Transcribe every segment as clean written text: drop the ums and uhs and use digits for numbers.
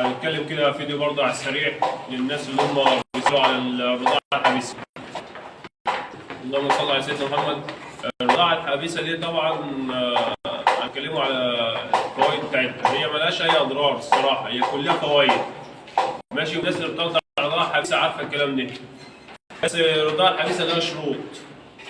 هنتكلم كده فيديو برضه على السريع للناس اللي هم بيسألوا على الرضاعة الحبيسة. اللهم صل على سيدنا محمد. الرضاعة الحبيسة دي طبعا هنتكلموا على الفوائد بتاعتها. هي ملهاش أي أضرار الصراحة، هي كلها فوائد ماشي، والناس اللي بترضع رضاعة حبيسة عارفة الكلام ده. بس الرضاعة الحبيسة لها شروط.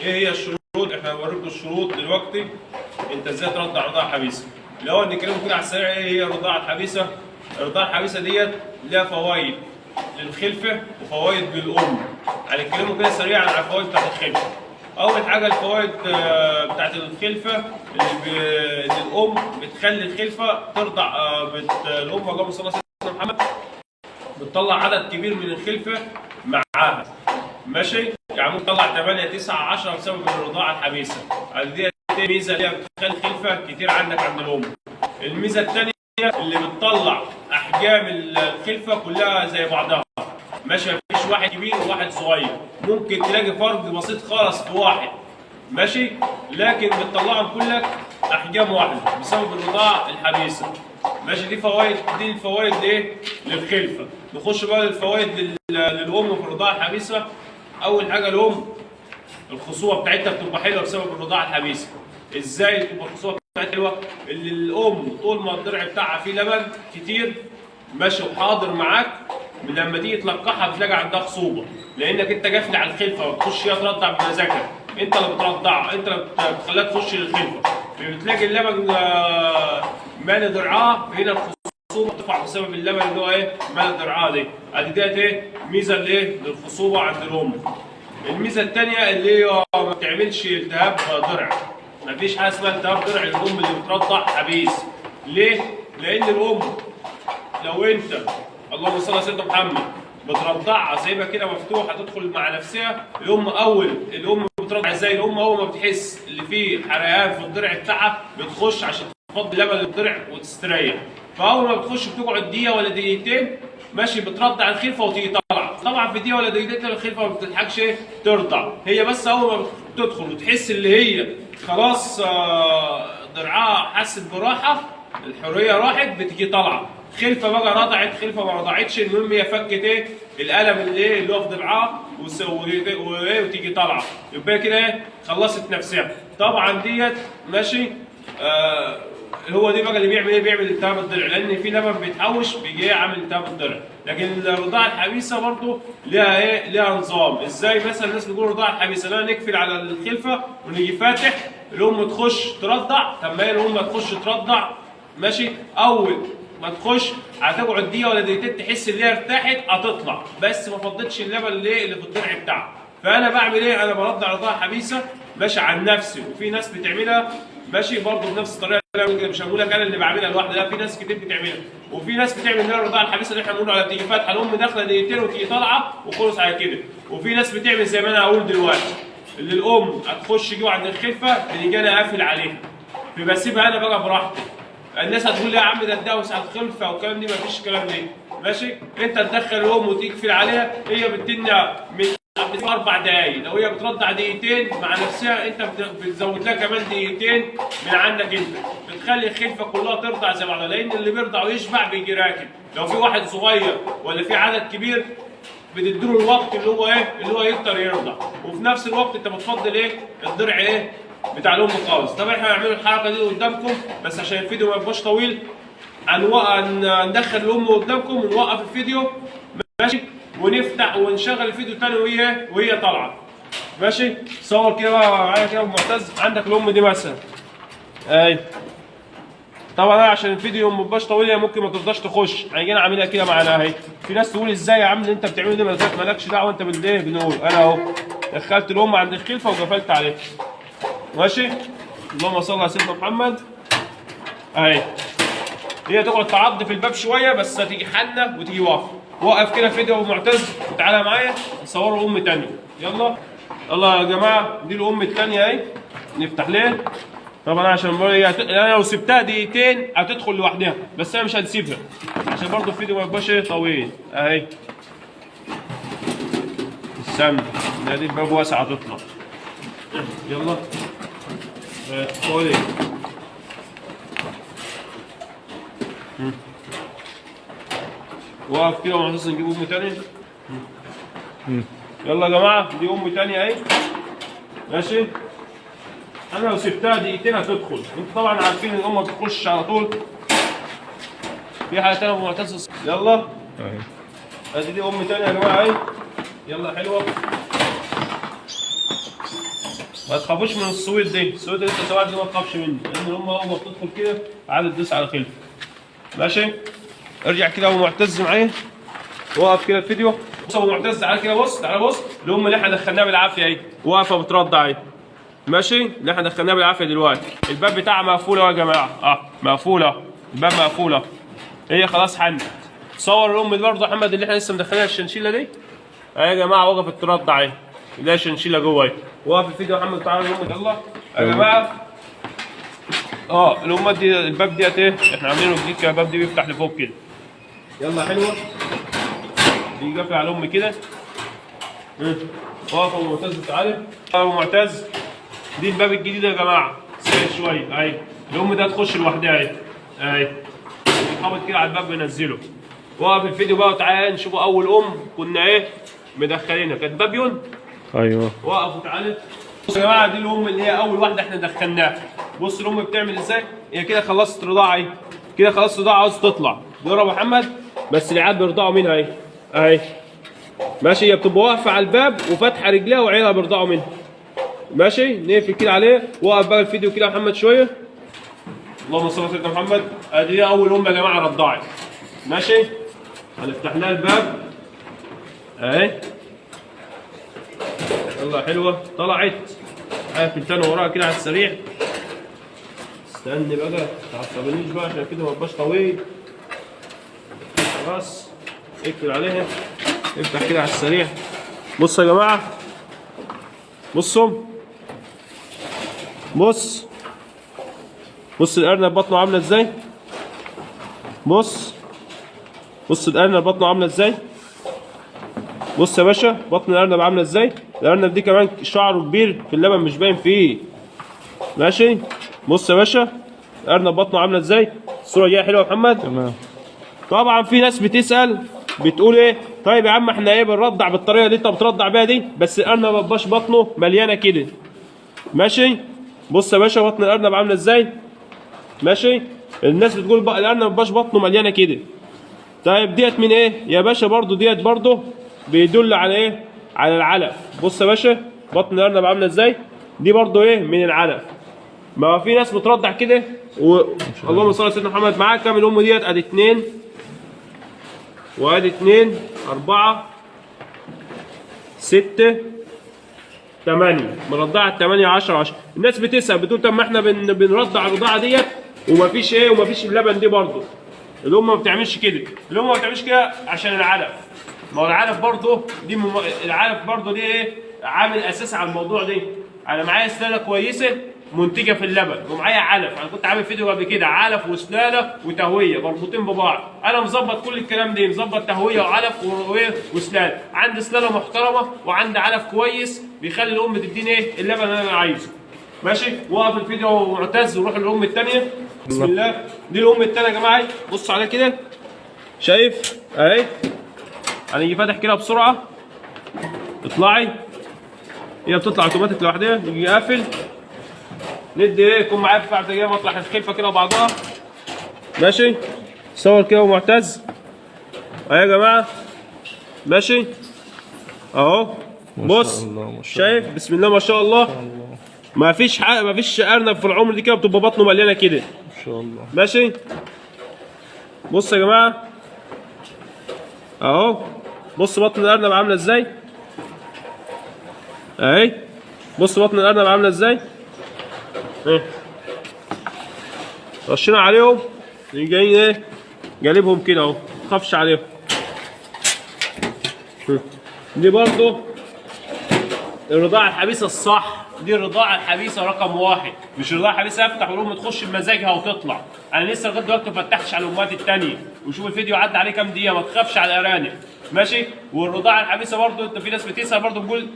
إيه هي الشروط؟ إحنا هنوريكم الشروط دلوقتي أنت إزاي ترضع رضاعة حبيسة. الأول نتكلم كده على السريع إيه هي الرضاعة الحبيسة. الرضاعة الحبيسة ديت لها فوائد للخلفة وفوائد للأم. هنتكلموا كده سريعا على الفوائد بتاعت الخلفة. أول حاجة الفوائد بتاعت الخلفة اللي الأم بتخلي الخلفة ترضع الأم اللهم صل على سيدنا محمد بتطلع عدد كبير من الخلفة معاها ماشي، يعني ممكن تطلع 8 9 10 بسبب الرضاعة الحبيسة. دي ميزة اللي بتخلي الخلفة كتير عندك عند الأم. الميزة الثانية اللي بتطلع احجام الخلفه كلها زي بعضها ماشي، مفيش واحد كبير وواحد صغير، ممكن تلاقي فرق بسيط خالص في واحد ماشي، لكن بتطلعهم كلك احجام واحده بسبب الرضاعه الحبيسه ماشي. دي فوائد، دي الفوائد لايه؟ للخلفه. نخش بقى للفوائد للام في الرضاعه الحبيسه. اول حاجه الام الخصوبه بتاعتها بتبقى حلوه بسبب الرضاعه الحبيسه. ازاي تبقى الخصوبه حلوه؟ اللي الام طول ما الضرع بتاعها فيه لبن كتير ماشي وحاضر معاك، لما تيجي تلقحها بتلاقي عندها خصوبه، لانك انت قافل على الخلفه وتخش هي ترضع بمزاجها، انت اللي بترضعها، انت اللي بتخليها تخش للخلفه، بتلاقي اللبن مالي ضرعها، هنا الخصوبه بترفع بسبب اللبن اللي هو ايه؟ مالي ضرعها دي. ادي ديت ايه؟ ميزه لايه؟ للخصوبه عند الام. الميزه الثانيه اللي هي ما بتعملش التهاب ضرع. مفيش حاجه اسمها التهاب ضرع الام اللي بترضع حبيس. ليه؟ لان الام لو انت اللهم صل على سيدنا محمد بترضعها سايبها كده مفتوحه تدخل مع نفسها، الام بترضع ازاي؟ الام اول ما بتحس اللي فيه حرقان في الضرع بتاعها بتخش عشان تفضي لبن الضرع وتستريح، فاول ما بتخش بتقعد دقيقه ولا دقيقتين ماشي بترضع الخلفه وتيجي طالعه. طبعا في دقيقه ولا دقيقتين الخلفه ما بتلحقش ترضع، هي بس اول ما بتدخل وتحس اللي هي خلاص ضرعها حست براحه الحريه راحت بتيجي طالعه. خلفه بقى رضعت، خلفه ما رضعتش، المهم هي فكت ايه؟ الالم اللي هو في ضرعها وتيجي طالعه، يبقى كده ايه؟ خلصت نفسها. طبعا ديت ماشي هو دي بقى اللي بيعمل ايه؟ بيعمل التهاب الضلع، لان في لبن بيتحوش بيجي عامل التهاب الضلع. لكن الرضاعه الحبيسه برضه ليها ايه؟ ليها نظام. ازاي مثلا الناس بتقول الرضاعه الحبيسه؟ لا نقفل على الخلفه ونيجي فاتح الام تخش ترضع. طب ما هي الام تخش ترضع ماشي، اول ما تخش هتقعد دقيقه ولا دقيقتين تحس ان هي ارتاحت هتطلع، بس ما فضتش اللبن اللي في الضلع بتاعها. فانا بعمل ايه؟ انا برضع رضاعه حبيسه ماشي عن نفسي، وفي ناس بتعملها ماشي برضه بنفس الطريقه. مش هقول لك انا اللي بعملها لوحدي، لا في ناس كتير بتعملها، وفي ناس بتعمل اللي هي الرضاعه الحبيسه اللي احنا بنقول على بتيجي فاتحه الام داخله دقيقتين وتيجي طالعه وخلص على كده. وفي ناس بتعمل زي ما انا هقول دلوقتي، اللي الام هتخش جوه عند الخلفه بنيجي انا قافل عليها فبسيبها انا بقى براحتي. الناس هتقول لي يا عم ده تدوس على الخلفه والكلام دي، مفيش الكلام ده ماشي. انت تدخل الام وتقفل عليها، هي بتدينا من 4 دقايق، لو هي بترضع دقيقتين مع نفسها انت بتزود لها كمان دقيقتين من عندك انت، بتخلي الخلفه كلها ترضع زي بعضها، لان اللي بيرضع ويشبع بيجي راكب. لو في واحد صغير ولا في عدد كبير بتديله الوقت اللي هو ايه؟ اللي هو يقدر يرضع، وفي نفس الوقت انت بتفضل ايه؟ الضرع ايه؟ بتاع الام خالص. طبعا احنا هنعمل الحركه دي قدامكم بس عشان الفيديو ما يبقاش طويل هندخل الام قدامكم ونوقف الفيديو ماشي، ونفتح ونشغل الفيديو تاني وهي طالعه ماشي. صور كده بقى معايا كده معتز، عندك الام دي مثلا اهي. طبعا عشان الفيديو ما يبقاش طويل ممكن ما ترضاش تخش، هيجينا عاملها كده معانا اهي. في ناس تقول ازاي يا عم اللي انت بتعمله ده؟ مالكش دعوه انت بالايه بنقول. انا اهو دخلت الام عند الخلفه وقفلت عليها ماشي. اللهم صل على سيدنا محمد اهي. هي تقعد تعض في الباب شويه بس هتيجي حنه وتيجي واقفه. وقف كده فيديو معتز وتعالى معايا نصور ام ثانيه. يلا يلا يا جماعه، دي الام الثانيه اهي. نفتح ليه؟ طبعا عشان انا لو سبتها دقيقتين هتدخل لوحدها، بس انا مش هنسيبها عشان برضه الفيديو ما يبقاش طويل اهي. استنى دي الباب واسع هتطلع. يلا قولي واقف كده ومعتز نجيب ام تاني. يلا يا جماعه دي ام تانية اهي. ماشي. انا لو سبتها دقيقتين هتدخل، انتوا طبعا عارفين الام ما بتخش على طول. في حاجه تانية ابو معتز؟ يلا ادي دي ام تانية يا جماعه اهي. يلا حلوه. ما تخافوش من السويد دي، السويد اللي انت سواها دي ما تخافش منه، لان الام اول ما بتدخل كده عادي تدوس على خلفه. ماشي. ارجع كده ابو معتز معايا. وقف كده الفيديو. بص ابو معتز تعالى كده، بص تعالى بص الام اللي احنا دخلناها بالعافيه اهي، واقفه بترضع اهي. ماشي. اللي احنا دخلناها بالعافيه دلوقتي، الباب بتاعها مقفول يا جماعه، مقفوله، الباب مقفوله، هي خلاص حنت. صور الام دي برضه يا محمد اللي احنا لسه مدخلينها الشنشيله دي اهي يا جماعه، وقفت ترضع اهي، ده شنشيله جوه اهي. وقف الفيديو يا محمد تعالى الام. يلا يا جماعه. الامات دي الباب ديت ايه؟ احنا عاملينه جديد كده، الباب دي بيفتح لفوق كده. يلا حلوه. بيجي قافل على الام كده. واقف ابو معتز تعالى. ابو معتز دي الباب الجديد يا جماعه، سهل شويه اهي. الام دي هتخش لوحدها اهي. اهي. بيخبط كده على الباب بينزله. وقف الفيديو بقى وتعالى نشوفوا اول ام كنا ايه؟ مدخلينها، كانت بابيون. ايوه. وقف وتعالى. بصوا يا جماعه دي الام اللي هي اول واحده احنا دخلناها. بص الام بتعمل ازاي؟ هي كده خلصت رضاعه اهي. كده خلصت رضاعه عاوز تطلع. دور ابو محمد بس العيال بيرضعوا منها اهي. اهي. ماشي. هي بتبقى واقفه على الباب وفاتحه رجليها وعيالها بيرضعوا منها. ماشي. نقفل كده عليه. وقف بقى الفيديو كده يا محمد شويه. اللهم صل على سيدنا محمد. ادي اول ام يا جماعه رضعت. ماشي. هنفتح لها الباب اهي. يلا حلوه طلعت. قافل تاني وراها كده على السريع. استني بقى ما تعصبنيش بقى عشان كده ما يبقاش طويل. خلاص اقفل عليها. افتح كده على السريع. بصوا يا جماعه. بصوا. بص الارنب بطنه عامله ازاي. بص الارنب بطنه عامله ازاي. بص يا باشا بطن الارنب عامله ازاي. الارنب دي كمان شعره كبير في اللبن مش باين فيه. ماشي. بص يا باشا الارنب بطنه عامله ازاي. الصوره دي حلوه يا محمد. تمام. طبعا في ناس بتسال بتقول ايه، طيب يا عم احنا ايه بنرضع بالطريقه دي انت بترضع بيها دي، بس الارنب ما بيبقاش بطنه مليانه كده. ماشي. بص يا باشا بطن الارنب عامله ازاي. ماشي. الناس بتقول بقى الارنب ما بيبقاش بطنه مليانه كده. طيب ديت من ايه يا باشا؟ برضو ديت برضو بيدل على ايه؟ على العلف. بص يا باشا بطن الارنب عامله ازاي. دي برضو ايه؟ من العلف. ما هو في ناس بترضع كده اللهم صل على سيدنا محمد. معاك كام الام ديت؟ ادي 2 وادي 2 4 6 8 مرضعه 8 10 10. الناس بتسال بتقول طب ما احنا بنرضع الرضاعه ديت ومفيش ايه ومفيش اللبن دي برضه. الام ما بتعملش كده، الام ما بتعملش كده عشان العلف. ما هو العلف برضه دي العلف برضه دي ايه؟ عامل اساسي على الموضوع ده. انا معايا سلاله كويسه منتجه في اللبن ومعايا علف. انا كنت عامل فيديو قبل كده علف وسلاله وتهويه مربوطين ببعض. انا مظبط كل الكلام ده، مظبط تهويه وعلف وسلاله. عندي سلاله محترمه وعندي علف كويس بيخلي الام تديني ايه؟ اللبن اللي انا عايزه. ماشي. وقف الفيديو معتز وروح للام الثانيه. بسم الله. دي الام الثانيه يا جماعه. بص عليها كده. شايف اهي. هنيجي فاتح كده بسرعه. اطلعي. هي بتطلع اوتوماتيك لوحدها. نيجي قافل. ندي ايه؟ يكون معايا بتاع دقيقه مطلع الخلفه كده وبعضها. ماشي. صور كده ومعتز اهي يا جماعه. ماشي اهو. بص شايف بسم الله ما شاء الله. ما فيش ارنب في العمر دي كده بتبقى بطنه مليانه كده ما شاء الله. ماشي. بص يا جماعه اهو. بص بطن الارنب عامله ازاي اهي. بص بطن الارنب عامله ازاي. رشينا عليهم جايين ايه؟ جالبهم كده اهو. ما تخافش عليهم. دي برضه الرضاعه الحبيسه الصح. دي الرضاعه الحبيسه رقم 1. مش الرضاعه الحبيسه افتح والام تخش بمزاجها وتطلع. انا لسه لغايه دلوقتي ما فتحتش على الامهات الثانيه. وشوف الفيديو عدى عليه كام دقيقه. ما تخافش على الارانب. ماشي. والرضاعه الحبيسه برضه انت في ناس بتسال برضه بتقول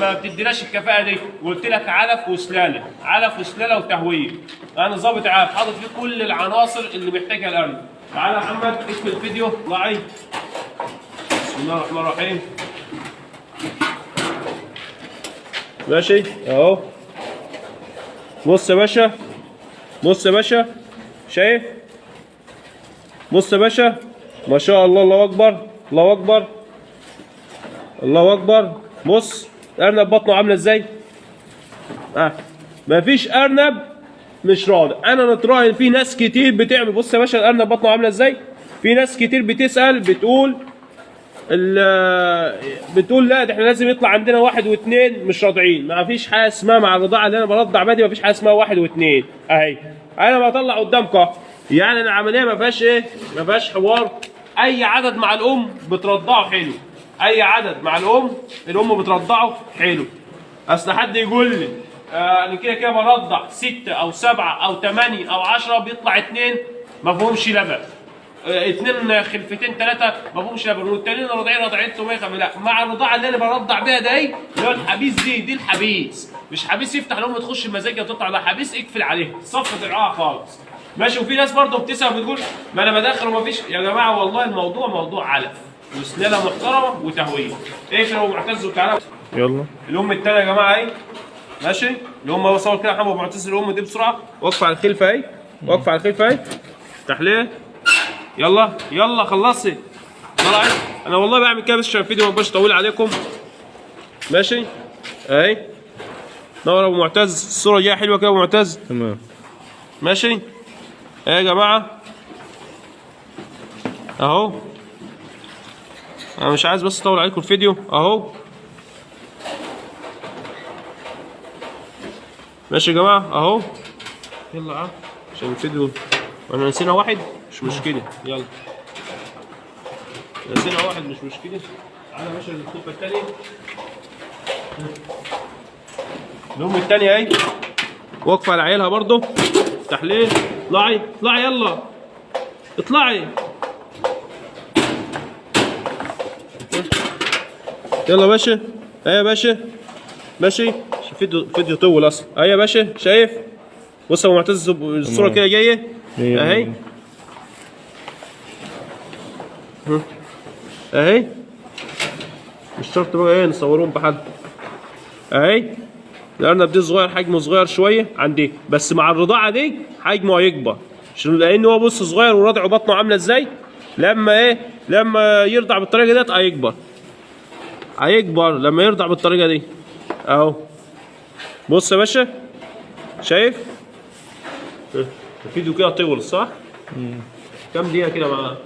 ما بتديناش الكفاءه دي. وقلت لك علف وسلاله، علف وسلاله وتهويه. انا ظابط عارف حاطط فيه كل العناصر اللي محتاجها الارنب. تعالى يا محمد اقفل الفيديو. اطلعي بسم الله الرحمن الرحيم. ماشي اهو. بص يا باشا، بص يا باشا، شايف؟ بص يا باشا، ما شاء الله، الله اكبر، الله اكبر، الله اكبر. بص الارنب بطنه عامله ازاي؟ مفيش ارنب مش راضي. انا نتراهن في ناس كتير بتعمل. بص يا باشا الارنب بطنه عامله ازاي؟ في ناس كتير بتسال بتقول بتقول لا ده احنا لازم يطلع عندنا واحد واثنين مش راضعين. ما فيش حاجه اسمها مع الرضاعه اللي انا برضع بدري، ما فيش حاجه اسمها واحد واثنين. اهي انا بطلع قدامكم يعني العمليه ما فيهاش ايه، ما فيهاش حوار. اي عدد مع الام بترضعه حلو، اي عدد مع الام بترضعه حلو. اصل حد يقول لي انا كده كده برضع 6 أو 7 أو 8 أو 10 بيطلع 2 ما فيهمش لبن، 2 خلفتين 3 ما فيهمش لبن، والتانيين راضعين رضعين طبيعي. لا، مع الرضاعه اللي انا برضع بيها ده ايه؟ اللي هو الحبيس دي الحبيس، مش حبيس يفتح الام تخش المزاجيه وتطلع، لا حبيس اقفل عليها صف درعها خالص. ماشي. وفي ناس برضه بتسال بتقول ما انا بدخل وما فيش. يا جماعه والله الموضوع موضوع علف وسلاله محترمه وتهويه. اقفل ابو معتز وتعالى. يلا الام الثانيه يا جماعه اهي. ماشي. الام بصور كده يا محمد ابو معتز، الام دي بسرعه واقفه على الخلفه اهي، واقفه على الخلفه اهي. تحليه. يلا يلا خلصي. طلعت. انا والله بعمل كده بس عشان الفيديو ما يبقاش طويل عليكم. ماشي اهي. نور ابو معتز، الصوره جايه حلوه كده ابو معتز. تمام. ماشي اهي يا جماعه اهو. انا مش عايز بس اطول عليكم الفيديو اهو. ماشي يا جماعه اهو. يلا عشان الفيديو احنا نسينا واحد مش مشكله. يلا نسينا واحد مش مشكله. تعالى يا باشا الخطبه الثانيه. الام الثانيه اهي واقفه على عيالها برضه. تحليل. اطلعي اطلعي يلا اطلعي. يلا يا باشا اهي يا باشا. ماشي. فيديو طول اصلا. اهي يا باشا شايف؟ بص يا ابو معتز الصوره كده جايه اهي اهي. مش شرط بقى ايه نصورهم بحد. اهي الارنب دي صغير، حجمه صغير شويه عندي، بس مع الرضاعه دي حجمه هيكبر لان هو بص صغير ورضعه بطنه عامله ازاي. لما ايه، لما يرضع بالطريقه ديت هيكبر، هيكبر لما يرضع بالطريقه دي اهو. بص يا باشا شايف؟ الفيديو كده طول صح؟ كام دقيقة كده معاه؟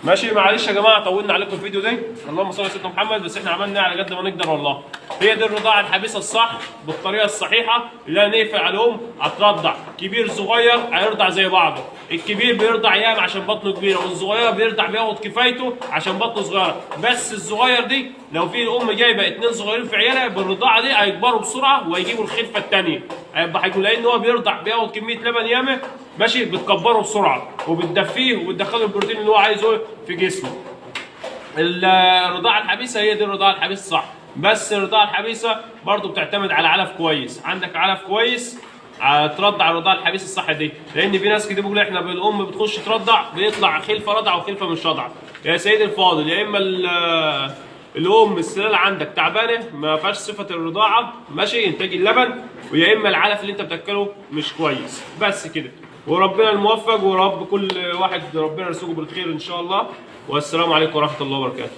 ماشي. معلش يا جماعة طولنا عليكم الفيديو ده، اللهم صل على سيدنا محمد، بس احنا عملنا على قد ما نقدر والله. هي دي الرضاعة الحبيسة الصح بالطريقة الصحيحة اللي هنقفل على الأم هترضع. كبير صغير هيرضع زي بعضه، الكبير بيرضع ياما عشان بطنه كبيرة، والصغير بيرضع بياخد كفايته عشان بطنه صغيرة. بس الصغير دي لو في الأم جايبة 2 صغيرين في عيالها بالرضاعة دي هيكبروا بسرعة وهيجيبوا الخلفة الثانية. هيبقى هيكون لأن هو بيرضع بياخد كمية لبن ياما. ماشي. بتكبره بسرعة وبتدفيه وبتدخله البروتين اللي هو عايزه في جسمه. الرضاعة الحبيسة هي دي الرضاعة الحبيسة الصح. بس الرضاعة الحبيسة برضو بتعتمد على علف كويس. عندك علف كويس ترضع الرضاعة الحبيسة الصح دي، لأن في ناس كتير بيقول احنا بالأم بتخش ترضع بيطلع خلفة رضعة وخلفة مش رضعة. يا سيدي الفاضل، يا إما الأم السلالة عندك تعبانة ما فيهاش صفة الرضاعة، ماشي، إنتاج اللبن، ويا إما العلف اللي أنت بتاكله مش كويس. بس كده. وربنا الموفق، ورب كل واحد ربنا يرزقه بالخير إن شاء الله. والسلام عليكم ورحمة الله وبركاته.